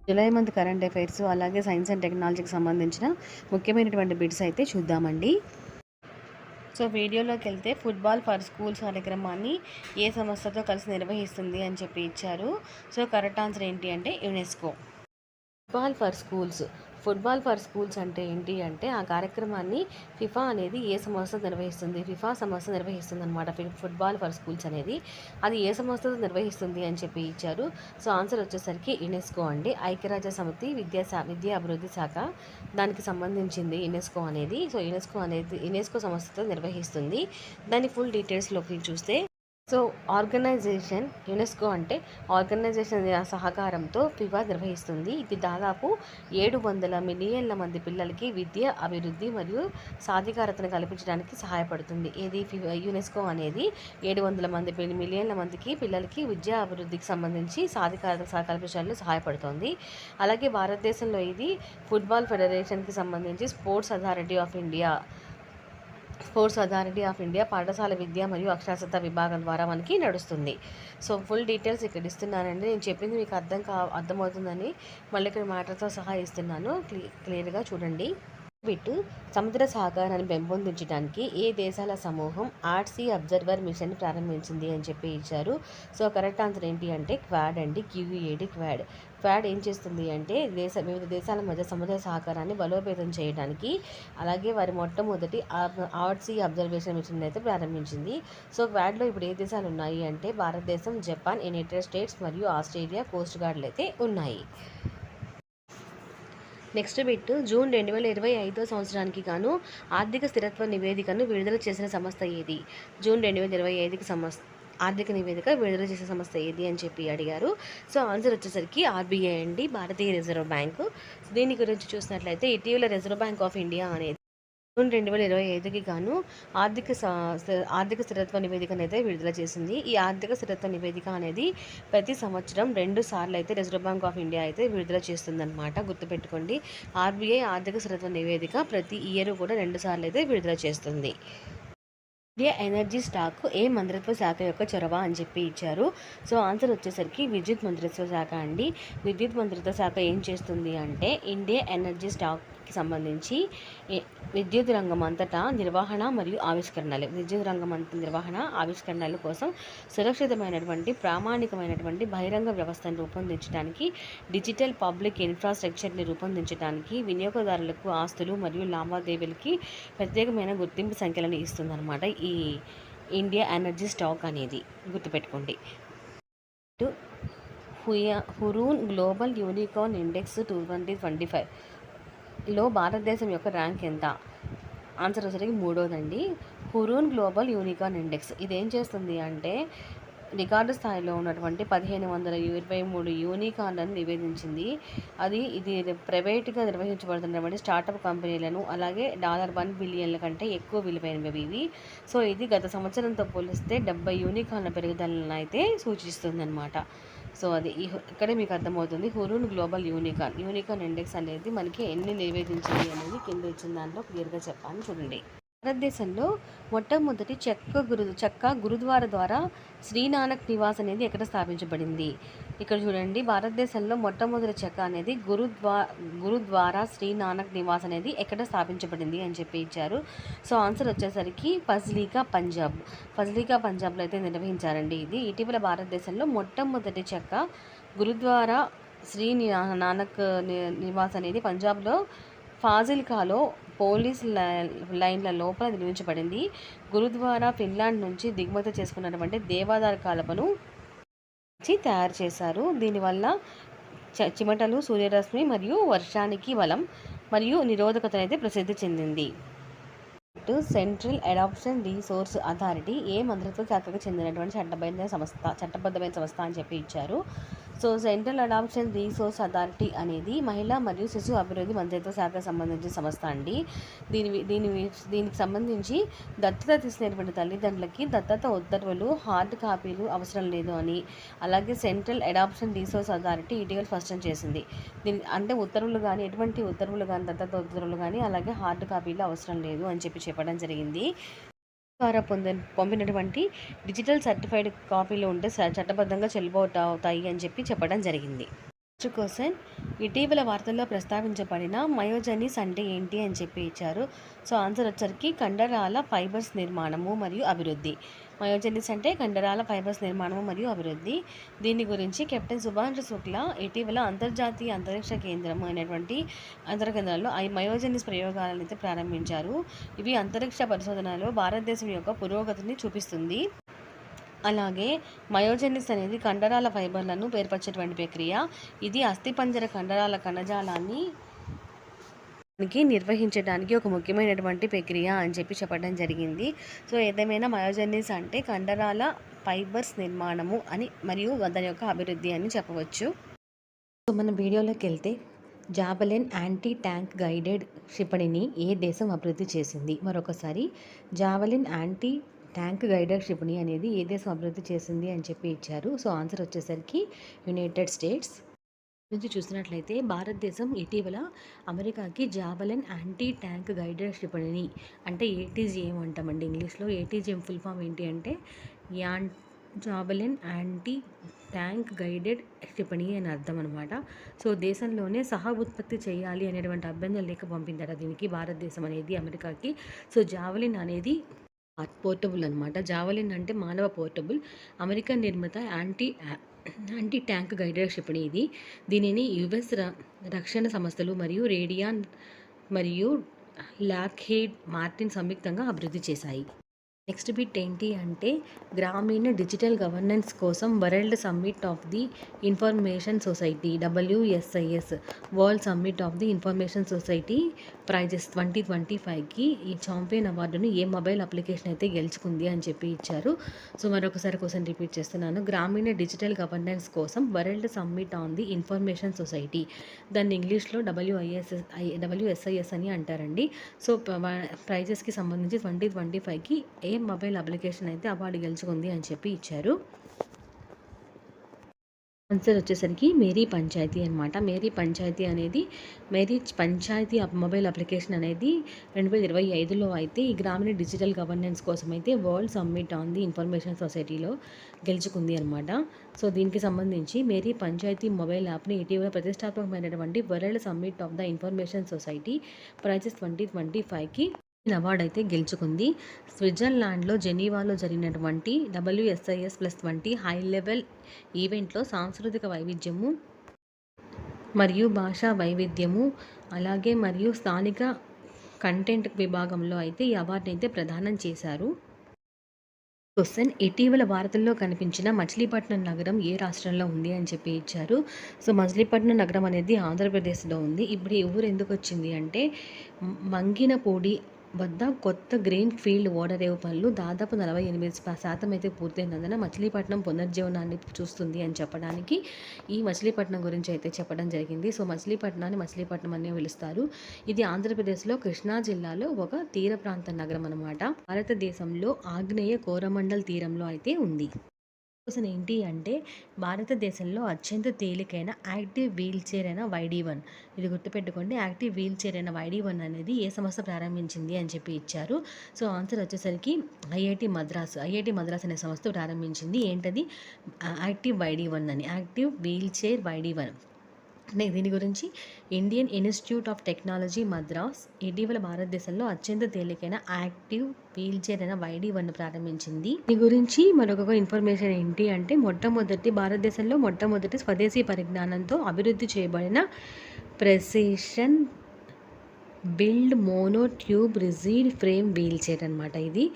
July month current affairs అలాగే science and టెక్నాలజీకి సంబంధించిన ముఖ్యమైనటువంటి బిట్స్ అయితే చూద్దామండి. సో వీడియోలోకి వెళ్తే ఫుట్బాల్ ఫర్ స్కూల్స్ కార్యక్రమాన్ని ఏ సంస్థతో కలిసి నిర్వహిస్తుంది అని చెప్పి ఇచ్చారు. సో కరెక్ట్ ఆన్సర్ ఏంటి అంటే యునెస్కో. ఫుట్బాల్ ఫర్ స్కూల్స్ అంటే ఏంటి అంటే ఆ కార్యక్రమాన్ని ఫిఫా అనేది ఏ సంస్థ నిర్వహిస్తుంది, ఫిఫా సంస్థ నిర్వహిస్తుంది అనమాట. ఫుట్బాల్ ఫర్ స్కూల్స్ అనేది అది ఏ సంస్థతో నిర్వహిస్తుంది అని చెప్పి ఇచ్చారు. సో ఆన్సర్ వచ్చేసరికి యునెస్కో అండి. ఐక్యరాజ్య సమితి విద్యా అభివృద్ధి శాఖ దానికి సంబంధించింది యునెస్కో అనేది. సో యునెస్కో సంస్థతో నిర్వహిస్తుంది. దాని ఫుల్ డీటెయిల్స్లోకి చూస్తే సో ఆర్గనైజేషన్ యునెస్కో అంటే ఆర్గనైజేషన్ సహకారంతో ఫిఫా నిర్వహిస్తుంది. ఇది దాదాపు 700 మిలియన్ల మంది పిల్లలకి విద్య అభివృద్ధి మరియు సాధికారతను కల్పించడానికి సహాయపడుతుంది. ఇది యునెస్కో అనేది 700 మిలియన్ల మందికి పిల్లలకి విద్యా అభివృద్ధికి సంబంధించి సాధికారత కల్పించడానికి సహాయపడుతుంది. అలాగే భారతదేశంలో ఇది ఫుట్బాల్ ఫెడరేషన్కి సంబంధించి స్పోర్ట్స్ అథారిటీ ఆఫ్ ఇండియా పాఠశాల విద్య మరియు అక్షరాస్యత విభాగం ద్వారా మనకి నడుస్తుంది. సో ఫుల్ డీటెయిల్స్ ఇక్కడ ఇస్తున్నానండి. నేను చెప్పింది మీకు అర్థమవుతుందని మళ్ళీ ఇక్కడ మ్యాటర్తో సహా ఇస్తున్నాను. క్లియర్గా చూడండి. బిట్టు సముద్ర సహకారాన్ని పెంపొందించడానికి ఏ దేశాల సమూహం ఆర్సీ అబ్జర్వర్ మిషన్ ప్రారంభించింది అని చెప్పి ఇచ్చారు. సో కరెక్ట్ ఆన్సర్ ఏంటి అంటే క్వాడ్ అండి. QUAD క్వాడ్ ఏం చేస్తుంది అంటే వివిధ దేశాల మధ్య సముద్ర సహకారాన్ని బలోపేతం చేయడానికి అలాగే వారి మొట్టమొదటి ఆర్సీ అబ్జర్వేషన్ మిషన్ అయితే ప్రారంభించింది. సో క్వాడ్లో ఇప్పుడు ఏ దేశాలు ఉన్నాయి అంటే భారతదేశం, జపాన్, యునైటెడ్ స్టేట్స్ మరియు ఆస్ట్రేలియా కోస్ట్ గార్డులు అయితే ఉన్నాయి. నెక్స్ట్ బిట్ జూన్ 2025 సంవత్సరానికి గాను ఆర్థిక స్థిరత్వ నివేదికను విడుదల చేసిన సంస్థ ఏది? జూన్ 2025కి ఆర్థిక నివేదిక విడుదల చేసిన సంస్థ ఏది అని చెప్పి అడిగారు. సో ఆన్సర్ వచ్చేసరికి RBI అండి, భారతీయ రిజర్వ్ బ్యాంకు. దీని గురించి చూసినట్లయితే ఇటీవల రిజర్వ్ బ్యాంక్ ఆఫ్ ఇండియా అనేది జూన్ 2025కి గాను ఆర్థిక స్థిరత్వ నివేదికను అయితే విడుదల చేసింది. ఈ ఆర్థిక స్థిరత్వ నివేదిక అనేది ప్రతి సంవత్సరం 2 సార్లు అయితే రిజర్వ్ బ్యాంక్ ఆఫ్ ఇండియా అయితే విడుదల చేస్తుందన్నమాట. గుర్తుపెట్టుకోండి, RBI ఆర్థిక స్థిరత్వ నివేదిక ప్రతి ఇయర్ కూడా 2 సార్లు అయితే విడుదల చేస్తుంది. ఇండియా ఎనర్జీ స్టాక్ ఏ మంత్రిత్వ శాఖ యొక్క చొరవ అని చెప్పి ఇచ్చారు. సో ఆన్సర్ వచ్చేసరికి విద్యుత్ మంత్రిత్వ శాఖ అండి. విద్యుత్ మంత్రిత్వ శాఖ ఏం చేస్తుంది అంటే ఇండియా ఎనర్జీ స్టాక్కి సంబంధించి విద్యుత్ రంగం అంతటా నిర్వహణ మరియు ఆవిష్కరణల కోసం సురక్షితమైనటువంటి ప్రామాణికమైనటువంటి బహిరంగ వ్యవస్థను రూపొందించడానికి, డిజిటల్ పబ్లిక్ ఇన్ఫ్రాస్ట్రక్చర్ని రూపొందించడానికి, వినియోగదారులకు ఆస్తులు మరియు లావాదేవీలకి ప్రత్యేకమైన గుర్తింపు సంఖ్యలను ఇస్తుందన్నమాట ఈ ఇండియా ఎనర్జీ స్టాక్ అనేది. గుర్తుపెట్టుకోండి. హురూన్ గ్లోబల్ యూనికార్న్ ఇండెక్స్ 2025లో భారతదేశం యొక్క ర్యాంక్ ఎంత? ఆన్సర్ వచ్చేసరికి 3వదండి. హురూన్ గ్లోబల్ యూనికార్న్ ఇండెక్స్ ఇదేం చేస్తుంది అంటే రికార్డు స్థాయిలో ఉన్నటువంటి 1523 యూనికార్న్లను నివేదించింది. ఇది ప్రైవేట్గా నిర్వహించబడుతున్నటువంటి స్టార్టప్ కంపెనీలను అలాగే $1 బిలియన్ల కంటే ఎక్కువ విలువైనవి ఇవి. సో ఇది గత సంవత్సరంతో పోలిస్తే 70 యూనికార్న్ల పెరుగుదలను అయితే సూచిస్తుందన్నమాట. సో అది ఇక్కడే మీకు అర్థమవుతుంది. హురూన్ గ్లోబల్ యూనికార్న్ ఇండెక్స్ అనేది మనకి ఎన్ని నివేదించింది అనేది కింద ఇచ్చిన దాంట్లో క్లియర్గా చెప్పాను చూడండి. భారతదేశంలో మొట్టమొదటి చెక్క గురుద్వార ద్వారా శ్రీనానక్ నివాస్ అనేది ఎక్కడ స్థాపించబడింది? ఇక్కడ చూడండి, భారతదేశంలో మొట్టమొదటి చెక్క అనేది గురుద్వారా శ్రీనానక్ నివాస్ అనేది ఎక్కడ స్థాపించబడింది అని చెప్పి ఇచ్చారు. సో ఆన్సర్ వచ్చేసరికి ఫజ్లీకా పంజాబ్లో అయితే నిర్వహించారండి. ఇది ఇటీవల భారతదేశంలో మొట్టమొదటి చెక్క గురుద్వారా శ్రీ నానక్ నివాస్ అనేది పంజాబ్లో ఫాజిల్కాలో పోలీస్ లైన్ల లోపల నిర్మించబడింది. గురుద్వారా ఫిన్లాండ్ నుంచి దిగుమతి చేసుకున్నటువంటి దేవదారు కలపను తయారు చేశారు. దీనివల్ల చిమటలు, సూర్యరశ్మి మరియు వర్షానికి బలం మరియు నిరోధకతనైతే ప్రసిద్ధి చెందింది. సెంట్రల్ అడాప్షన్ రీసోర్స్ అథారిటీ ఏ మంత్రిత్వ శాఖకు చెందినటువంటి చట్టబద్ధమైన సంస్థ అని చెప్పి ఇచ్చారు. So central adoption resource authority అనేది మహిళా మరియు శిశు అభివృద్ధి మంత్రిత్వ శాఖకు సంబంధించిన సంస్థ అండి. దీనికి సంబంధించి దత్తత తీసుకునేటువంటి తల్లిదండ్రులకి దత్తత ఉత్తర్వులు హార్డ్ కాపీలు అవసరం లేదు అని, అలాగే సెంట్రల్ అడాప్షన్ రీసోర్స్ అథారిటీ ఇటీవల స్పష్టం చేసింది. అంటే ఉత్తర్వులు కానీ ఎటువంటి ఉత్తర్వులు కానీ దత్తత ఉత్తర్వులు కానీ అలాగే హార్డ్ కాపీలు అవసరం లేదు అని చెప్పడం జరిగింది. ద్వారా పంపినటువంటి డిజిటల్ సర్టిఫైడ్ కాపీలు ఉంటే చట్టబద్ధంగా చెల్లుబాటు అవుతాయి అని చెప్పడం జరిగింది. నెక్స్ట్ క్వశ్చన్, ఇటీవల వార్తల్లో ప్రస్తావించబడిన మయోజెనిస్ అంటే ఏంటి అని చెప్పి ఇచ్చారు. సో ఆన్సర్ వచ్చరికి కండరాల ఫైబర్స్ నిర్మాణము మరియు అభివృద్ధి. మయోజెనిస్ అంటే కండరాల ఫైబర్స్ నిర్మాణము మరియు అభివృద్ధి. దీని గురించి కెప్టెన్ సుభాష్ శుక్లా ఇటీవల అంతర్జాతీయ అంతరిక్ష కేంద్రం అయినటువంటి అంతరిక్ష మయోజెనిస్ ప్రయోగాలను అయితే ప్రారంభించారు. ఇవి అంతరిక్ష పరిశోధనలో భారతదేశం యొక్క పురోగతిని చూపిస్తుంది. అలాగే మయోజెనిస్ అనేది కండరాల ఫైబర్లను ఏర్పరిచేటువంటి ప్రక్రియ. ఇది అస్థిపంజర కండరాల కణజాలాన్ని నిర్వహించడానికి ఒక ముఖ్యమైనటువంటి ప్రక్రియ అని చెప్పడం జరిగింది. సో ఏదేమైనా మయోజెనిస్ అంటే కండరాల ఫైబర్స్ నిర్మాణము అని మరియు దాని యొక్క అభివృద్ధి అని చెప్పవచ్చు. సో మన వీడియోలోకి వెళ్తే జావెలిన్ యాంటీ ట్యాంక్ గైడెడ్ క్షిపణిని ఏ దేశం అభివృద్ధి చేసింది? మరొకసారి జావెలిన్ యాంటీ ట్యాంక్ గైడెడ్ క్షిపణి అనేది ఏ దేశం అభివృద్ధి చేసింది అని చెప్పి ఇచ్చారు. సో ఆన్సర్ వచ్చేసరికి యునైటెడ్ స్టేట్స్. నుంచి చూసినట్లయితే భారతదేశం ఇటీవల అమెరికాకి జావెలిన్ యాంటీ ట్యాంక్ గైడెడ్ క్షిపణిని అంటే ఏటీజీఎం అంటామండి ఇంగ్లీష్లో. ఏటీజీఎం ఫుల్ ఫామ్ ఏంటి అంటే జావెలిన్ యాంటీ ట్యాంక్ గైడెడ్ క్షిపణి అని అర్థం అనమాట. సో దేశంలోనే సహా ఉత్పత్తి చేయాలి అనేటువంటి అభ్యంతరం లేఖ పంపిందట దీనికి భారతదేశం అనేది అమెరికాకి. సో జావెలిన్ అనేది పోర్టబుల్ అనమాట. జావెలిన్ అంటే మానవ పోర్టబుల్ అమెరికన్ నిర్మిత యాంటీ ట్యాంక్ గైడెడ్ క్షిపణి ఇది. దీనిని యుఎస్ రక్షణ సంస్థలు మరియు రేడియాన్ మరియు లాక్హీడ్ మార్టిన్ సంయుక్తంగా అభివృద్ధి చేశాయి. నెక్స్ట్ బిట్ ఏంటి అంటే గ్రామీణ డిజిటల్ గవర్నెన్స్ కోసం world summit of the information society WSIS world summit of the information society prizes 2025కి ఈ ఛాంపియన్ అవార్డును ఏ మొబైల్ అప్లికేషన్ అయితే గెలుచుకుంది అని చెప్పి ఇచ్చారు. సో మరొకసారి క్వశ్చన్ రిపీట్ చేస్తున్నాను. గ్రామీణ డిజిటల్ గవర్నెన్స్ కోసం world summit on the information society, దాన్ని ఇంగ్లీష్లో WSIS అని అంటారండి. సో ప్రైజెస్కి సంబంధించి 2025కి ఏ మొబైల్ అప్లికేషన్ అయితే అవార్డు గెలుచుకుంది అని చెప్పి ఇచ్చారు. ఆన్సర్ వచ్చేసరికి మేరీ పంచాయతీ అనమాట. మేరీ పంచాయతీ మొబైల్ అప్లికేషన్ అనేది 2025లో అయితే ఈ గ్రామీణ డిజిటల్ గవర్నెన్స్ కోసం అయితే world summit on the information సొసైటీలో గెలుచుకుంది అనమాట. సో దీనికి సంబంధించి మేరీ పంచాయతీ మొబైల్ యాప్ని ఇటీవల ప్రతిష్టాత్మకమైనటువంటి world summit of the information society prizes 2025కి అవార్డు అయితే గెలుచుకుంది. స్విట్జర్లాండ్లో జెనీవాలో జరిగినటువంటి WSIS+20 హై లెవెల్ ఈవెంట్లో సాంస్కృతిక వైవిధ్యము మరియు భాషా వైవిధ్యము అలాగే మరియు స్థానిక కంటెంట్ విభాగంలో అయితే ఈ అవార్డుని అయితే ప్రదానం చేశారు. క్వశ్చన్ ఇటీవల వార్తల్లో కనిపించిన మచిలీపట్నం నగరం ఏ రాష్ట్రంలో ఉంది అని చెప్పి ఇచ్చారు. సో మచిలీపట్నం నగరం అనేది ఆంధ్రప్రదేశ్లో ఉంది. ఇప్పుడు ఈ ఊరు ఎందుకు వచ్చింది అంటే మంగినపూడి వద్ద కొత్త గ్రీన్ ఫీల్డ్ ఓడరేవు పనులు దాదాపు 48% అయితే పూర్తయినందున మచిలీపట్నం పునర్జీవనాన్ని చూస్తుంది అని చెప్పడానికి ఈ మచిలీపట్నం గురించి అయితే చెప్పడం జరిగింది. సో మచిలీపట్నాన్ని మచిలీపట్నం అని పిలుస్తారు. ఇది ఆంధ్రప్రదేశ్లో కృష్ణా జిల్లాలో ఒక తీర ప్రాంత నగరం అనమాట. భారతదేశంలో ఆగ్నేయ కోరమండల్ తీరంలో అయితే ఉంది. క్వశ్చన్ ఏంటి అంటే భారతదేశంలో అత్యంత తేలికైన యాక్టివ్ వీల్ చైర్ అయిన YD1, ఇది గుర్తుపెట్టుకోండి. యాక్టివ్ వీల్ చైర్ అయిన YD1 అనేది ఏ సంస్థ ప్రారంభించింది అని చెప్పి ఇచ్చారు. సో ఆన్సర్ వచ్చేసరికి IIT మద్రాస్ అనే సంస్థ ప్రారంభించింది. ఏంటది? యాక్టివ్ YD1 అని, యాక్టివ్ వీల్ చైర్ YD1. దీని గురించి Indian institute of technology Madras ఇటీవల భారతదేశంలో అత్యంత తేలికైన యాక్టివ్ వీల్ చైర్ అయిన YD1 ప్రారంభించింది. దీని గురించి మరొక ఇన్ఫర్మేషన్ ఏంటి అంటే భారతదేశంలో మొట్టమొదటి స్వదేశీ పరిజ్ఞానంతో అభివృద్ధి చేయబడిన precision build mono tube rigid frame wheel chair అనమాట ఇది.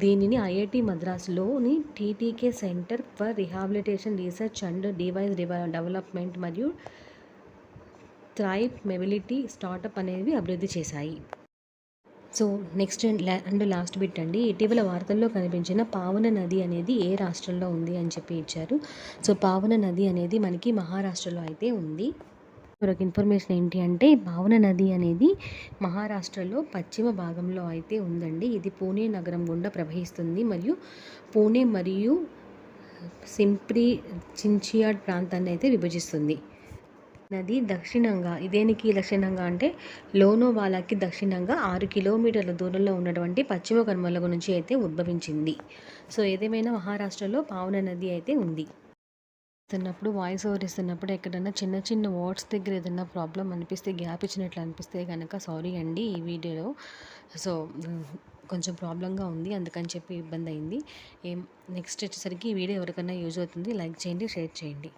దీనిని IIT మద్రాసులోని TTK centre for rehabilitation research and device development మరియు థ్రైవ్ మొబిలిటీ స్టార్టప్ అనేవి అభివృద్ధి చేశాయి. So next and last bit అండి. ఇటీవల వార్తల్లో కనిపించిన పావన నది అనేది ఏ రాష్ట్రంలో ఉంది అని చెప్పి ఇచ్చారు. సో పావన నది అనేది మనకి మహారాష్ట్రలో అయితే ఉంది. మరొక ఇన్ఫర్మేషన్ ఏంటి అంటే పావన నది అనేది మహారాష్ట్రలో పశ్చిమ భాగంలో అయితే ఉందండి. ఇది పూణే నగరం గుండా ప్రవహిస్తుంది మరియు పూణే మరియు చించియాడ్ ప్రాంతాన్ని అయితే విభజిస్తుంది. నది దక్షిణంగా దక్షిణంగా అంటే లోనావాలాకి దక్షిణంగా 6 కిలోమీటర్ల దూరంలో ఉన్నటువంటి పశ్చిమ కనుమల నుంచి అయితే ఉద్భవించింది. సో ఏదేమైనా మహారాష్ట్రలో పావన నది అయితే ఉంది. ఇస్తున్నప్పుడు వాయిస్ ఓవర్ ఇస్తున్నప్పుడు ఎక్కడన్నా చిన్న చిన్న వర్డ్స్ దగ్గర ఏదన్నా ప్రాబ్లమ్ అనిపిస్తే గ్యాప్ ఇచ్చినట్లు అనిపిస్తే కనుక సారీ అండి ఈ వీడియోలో. సో కొంచెం ప్రాబ్లంగా ఉంది అందుకని చెప్పి ఇబ్బంది అయింది. నెక్స్ట్ వచ్చేసరికి ఈ వీడియో ఎవరికైనా యూజ్ అవుతుంది, లైక్ చేయండి, షేర్ చేయండి.